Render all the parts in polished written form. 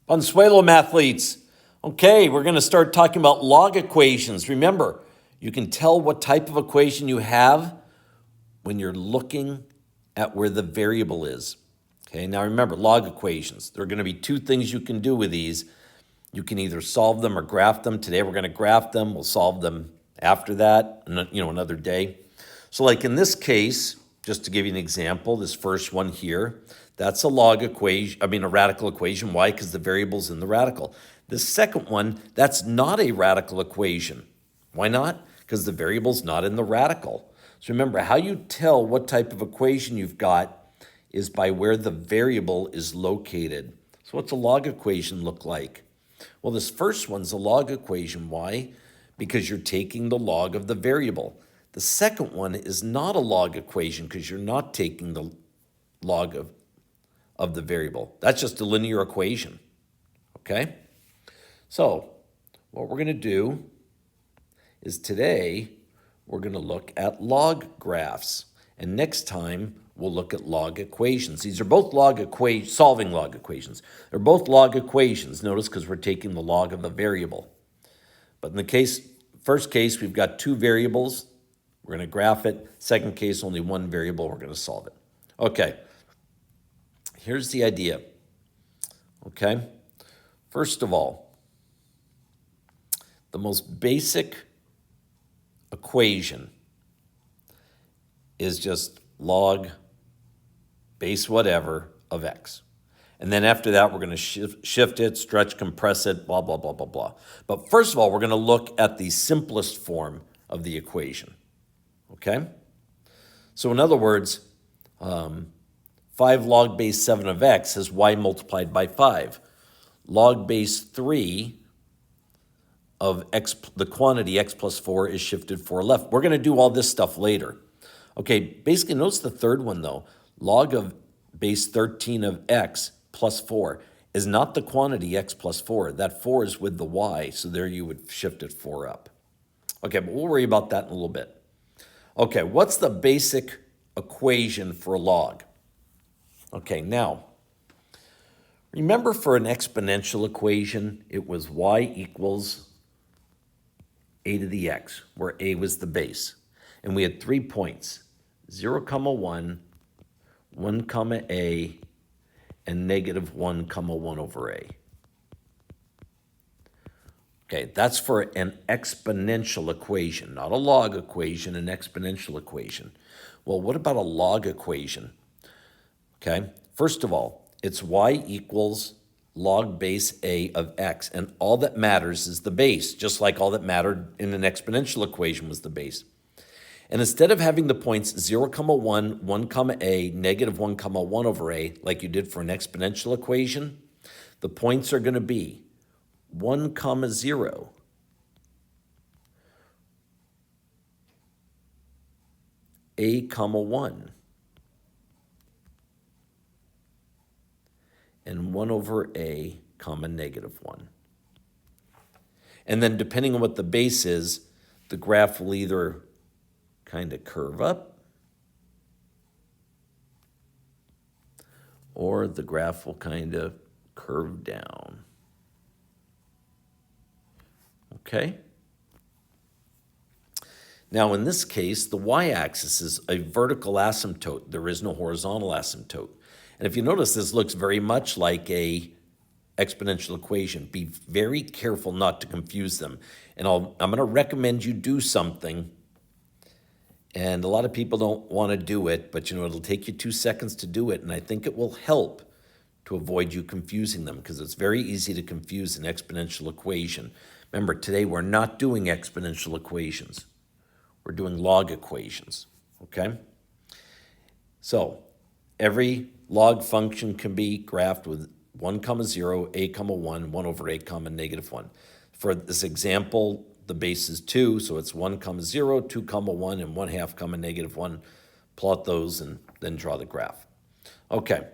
Consuelo, athletes. Okay, we're going to start talking about log equations. Remember, you can tell what type of equation you have when you're looking at where the variable is. Okay, now remember, log equations. There are going to be two things you can do with these. You can either solve them or graph them. Today we're going to graph them. We'll solve them after that, another day. So like in this case, just to give you an example, this first one here, that's a log equation, a radical equation. Why? Because the variable's in the radical. The second one, that's not a radical equation. Why not? Because the variable's not in the radical. So remember, how you tell what type of equation you've got is by where the variable is located. So what's a log equation look like? Well, this first one's a log equation. Why? Because you're taking the log of the variable. The second one is not a log equation because you're not taking the log of the variable. That's just a linear equation, okay? So what we're going to do is today we're going to look at log graphs. And next time we'll look at log equations. These are both solving log equations. They're both log equations, notice, because we're taking the log of the variable. But in the first case, we've got two variables. We're going to graph it. Second case, only one variable. We're going to solve it. Okay. Here's the idea. Okay. First of all, the most basic equation is just log base whatever of x. And then after that, we're going to shift it, stretch, compress it, blah, blah, blah, blah, blah. But first of all, we're going to look at the simplest form of the equation. Okay? So in other words, 5 log base 7 of x is y multiplied by 5. Log base 3 of x, the quantity x plus 4 is shifted 4 left. We're going to do all this stuff later. Okay, basically notice the third one though. Log of base 13 of x plus 4 is not the quantity x plus 4. That 4 is with the y, so there you would shift it 4 up. Okay, but we'll worry about that in a little bit. Okay, what's the basic equation for a log? Okay, now, remember for an exponential equation, it was y equals a to the x, where a was the base. And we had 3 points, 0, 1, 1, a, and negative 1, 1 over a. Okay, that's for an exponential equation, not a log equation, an exponential equation. Well, what about a log equation? Okay, first of all, it's y equals log base a of x, and all that matters is the base, just like all that mattered in an exponential equation was the base. And instead of having the points 0, 1, 1, a, negative 1, 1 over a, like you did for an exponential equation, the points are going to be 1, 0, a, 1, and 1 over a, negative 1. And then depending on what the base is, the graph will either kind of curve up or the graph will kind of curve down. Okay? Now in this case, the y-axis is a vertical asymptote. There is no horizontal asymptote. And if you notice, this looks very much like a exponential equation. Be very careful not to confuse them. And I'm going to recommend you do something. And a lot of people don't want to do it, but it'll take you 2 seconds to do it. And I think it will help to avoid you confusing them because it's very easy to confuse an exponential equation. Remember, today we're not doing exponential equations. We're doing log equations, okay? So every log function can be graphed with 1, 0, a, 1, 1 over a, negative 1. For this example, the base is 2, so it's 1, 0, 2, 1, and 1/2, negative 1. Plot those and then draw the graph. Okay.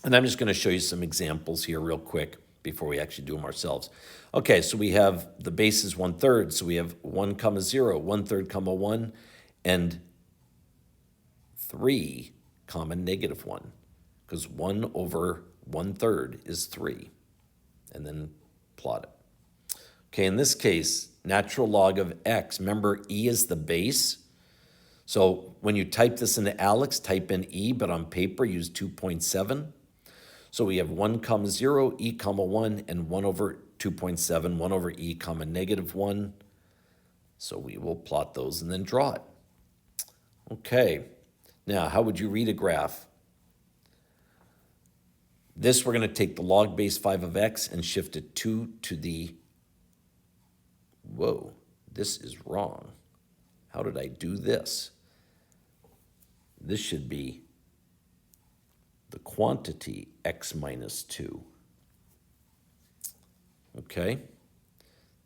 And I'm just going to show you some examples here real quick before we actually do them ourselves. Okay, so we have the base is 1/3, so we have 1, 0, 1/3, 1, and 3, negative 1, because 1 over 1/3 is 3. and then plot it. Okay, in this case, natural log of x. Remember, e is the base. So when you type this into Alex, type in e, but on paper, use 2.7. So we have 1 comma 0, e comma 1, and 1 over 2.7, 1 over e comma negative 1. So we will plot those and then draw it. Okay, now how would you read a graph? This, we're going to take the log base 5 of x and shift it 2 to the, whoa, this is wrong. How did I do this? This should be the quantity x minus 2. Okay,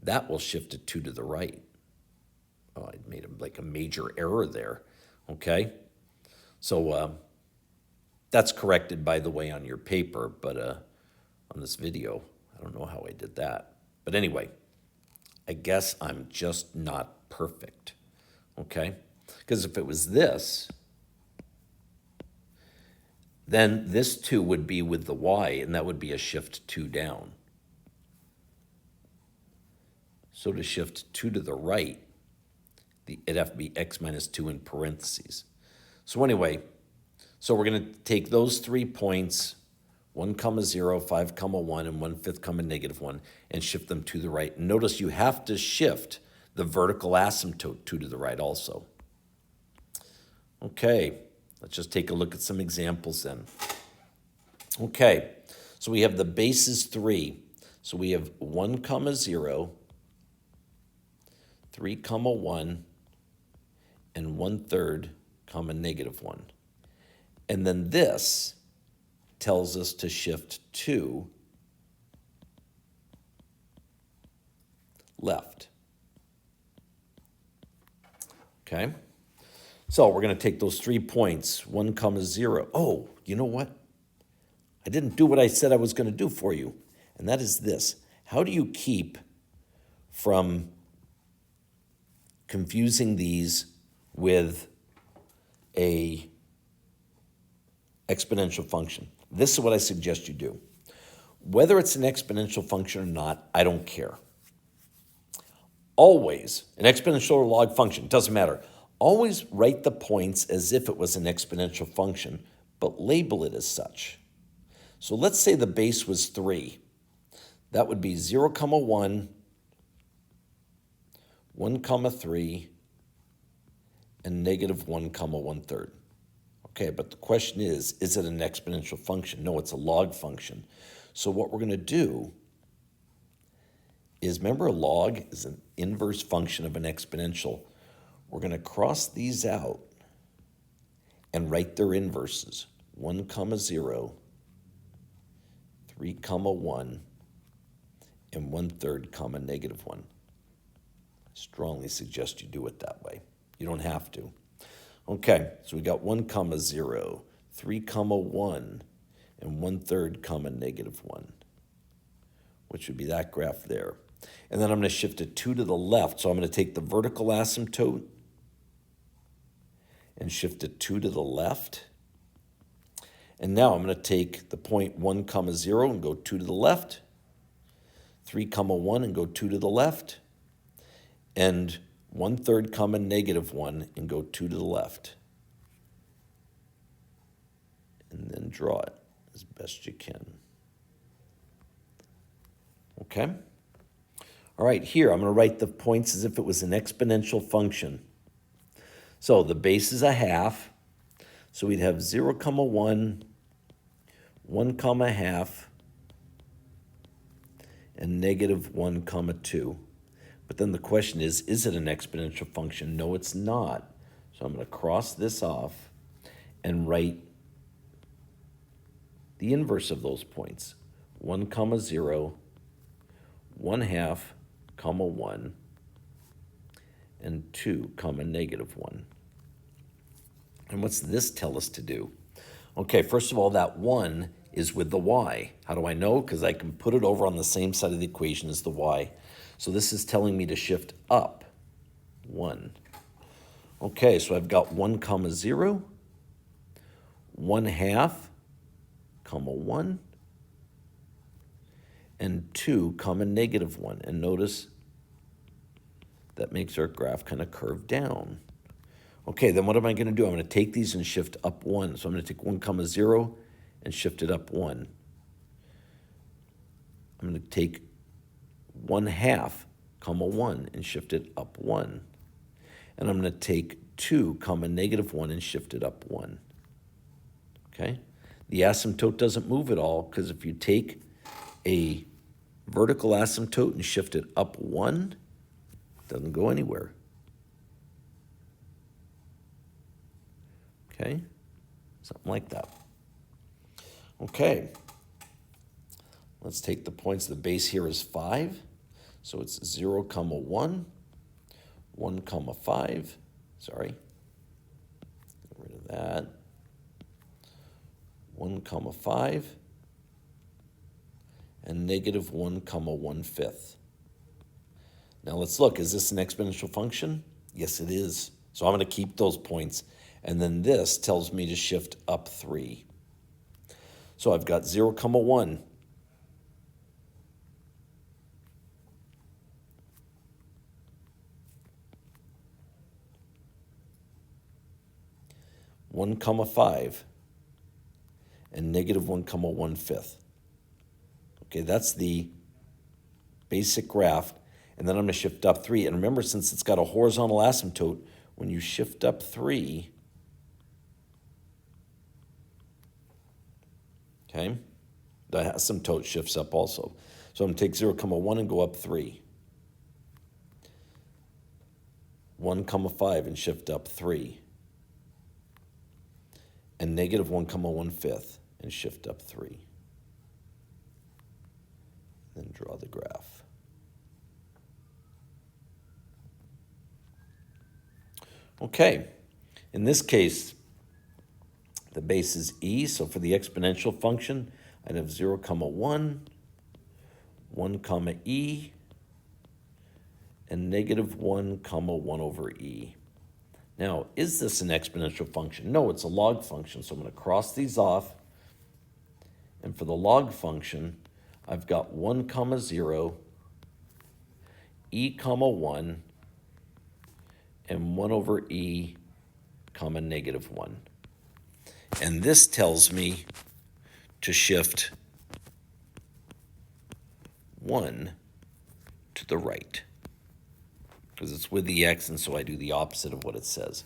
that will shift it 2 to the right. Oh, I made like a major error there. Okay, so that's corrected, by the way, on your paper, but on this video, I don't know how I did that. But anyway, I guess I'm just not perfect. Okay, because if it was this, then this 2 would be with the y, and that would be a shift 2 down. So to shift 2 to the right, it'd have to be x minus 2 in parentheses. So anyway, so we're going to take those 3 points, 1 comma 0, 5 comma 1, and 1/5 comma negative 1, and shift them to the right. And notice you have to shift the vertical asymptote 2 to the right also. Okay, let's just take a look at some examples then. Okay, so we have the base is 3. So we have 1 comma 0, 3 comma 1, and 1/3 comma negative 1. And then this tells us to shift 2 left. Okay? So we're going to take those 3 points, 1 comma 0. Oh, you know what? I didn't do what I said I was going to do for you, and that is this. How do you keep from confusing these with a exponential function? This is what I suggest you do. Whether it's an exponential function or not, I don't care. Always, an exponential or log function, doesn't matter. Always write the points as if it was an exponential function, but label it as such. So let's say the base was 3. That would be 0 comma 1, 1 comma 3, and negative 1 comma 1/3. Okay, but the question is it an exponential function? No, it's a log function. So what we're going to do is, remember, a log is an inverse function of an exponential. We're going to cross these out and write their inverses. 1 comma 0, 3 comma 1, and 1/3 comma negative 1. I strongly suggest you do it that way. You don't have to. Okay, so we got 1 comma 0, 3 comma 1, and 1/3 comma negative 1, which would be that graph there. And then I'm going to shift it 2 to the left. So I'm going to take the vertical asymptote and shift it 2 to the left. And now I'm going to take the point 1 comma 0 and go 2 to the left, 3 comma 1 and go 2 to the left, and 1/3 comma negative 1 and go 2 to the left. And then draw it as best you can. Okay? All right, here I'm going to write the points as if it was an exponential function. So the base is a half. So we'd have 0 comma 1, 1 comma half, and negative 1 comma 2. But then the question is it an exponential function? No, it's not. So I'm going to cross this off and write the inverse of those points. 1 comma 0, 1/2 comma 1, and 2 comma negative 1. And what's this tell us to do? Okay, first of all, that 1 is with the y. How do I know? Because I can put it over on the same side of the equation as the y. So this is telling me to shift up 1. Okay, so I've got 1 comma 0, 1/2 comma 1, and 2 comma negative 1. And notice that makes our graph kind of curve down. Okay, then what am I going to do? I'm going to take these and shift up 1. So I'm going to take 1 comma 0 and shift it up 1. I'm going to take 1/2 comma 1 and shift it up 1. And I'm going to take 2 comma negative 1 and shift it up 1. Okay? The asymptote doesn't move at all because if you take a vertical asymptote and shift it up 1, it doesn't go anywhere. Okay? Something like that. Okay. Let's take the points. The base here is 5. So it's 0 comma 1, 1 comma 5. Sorry. Get rid of that. 1 comma 5. And negative 1 comma 1/5. Now let's look. Is this an exponential function? Yes, it is. So I'm going to keep those points. And then this tells me to shift up 3. So I've got 0 comma 1. One comma 5 and negative 1 comma 1/5. Okay, that's the basic graph. And then I'm going to shift up 3. And remember, since it's got a horizontal asymptote, when you shift up 3, okay, the asymptote shifts up also. So I'm going to take 0 comma 1 and go up 3. 1 comma 5 and shift up 3. And negative 1 comma 1/5 and shift up 3. Then draw the graph. Okay, in this case, the base is e, so for the exponential function, I'd have 0 comma 1, 1 comma e, and negative 1 comma 1 over e. Now, is this an exponential function? No, it's a log function, so I'm going to cross these off. And for the log function, I've got 1 comma 0, e comma 1, and 1 over e comma negative 1. And this tells me to shift 1 to the right, because it's with the x, and so I do the opposite of what it says.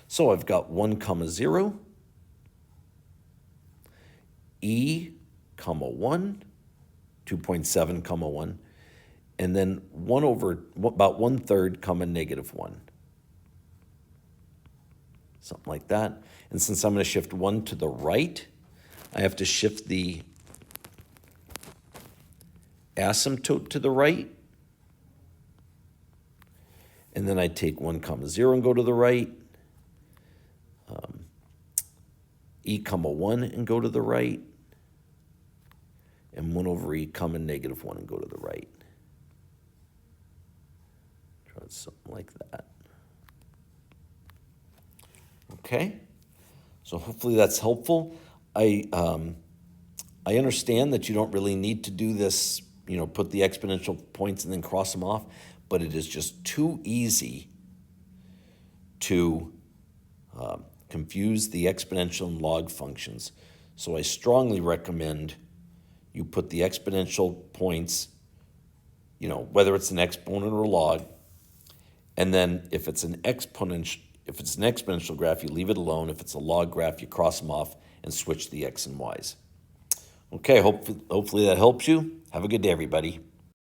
So I've got 1 comma 0, e comma 1, 2.7 comma 1, and then 1 over, about 1/3 comma negative 1. Something like that. And since I'm going to shift 1 to the right, I have to shift the asymptote to the right. And then I take 1 comma 0 and go to the right. E comma 1 and go to the right. And 1 over e comma negative 1 and go to the right. Try something like that. Okay, so hopefully that's helpful. I understand that you don't really need to do this, put the exponential points and then cross them off, but it is just too easy to confuse the exponential and log functions. So I strongly recommend you put the exponential points, whether it's an exponent or a log, and then if it's an exponential graph, you leave it alone. If it's a log graph, you cross them off and switch the x and y's. Okay, hopefully that helps you. Have a good day, everybody.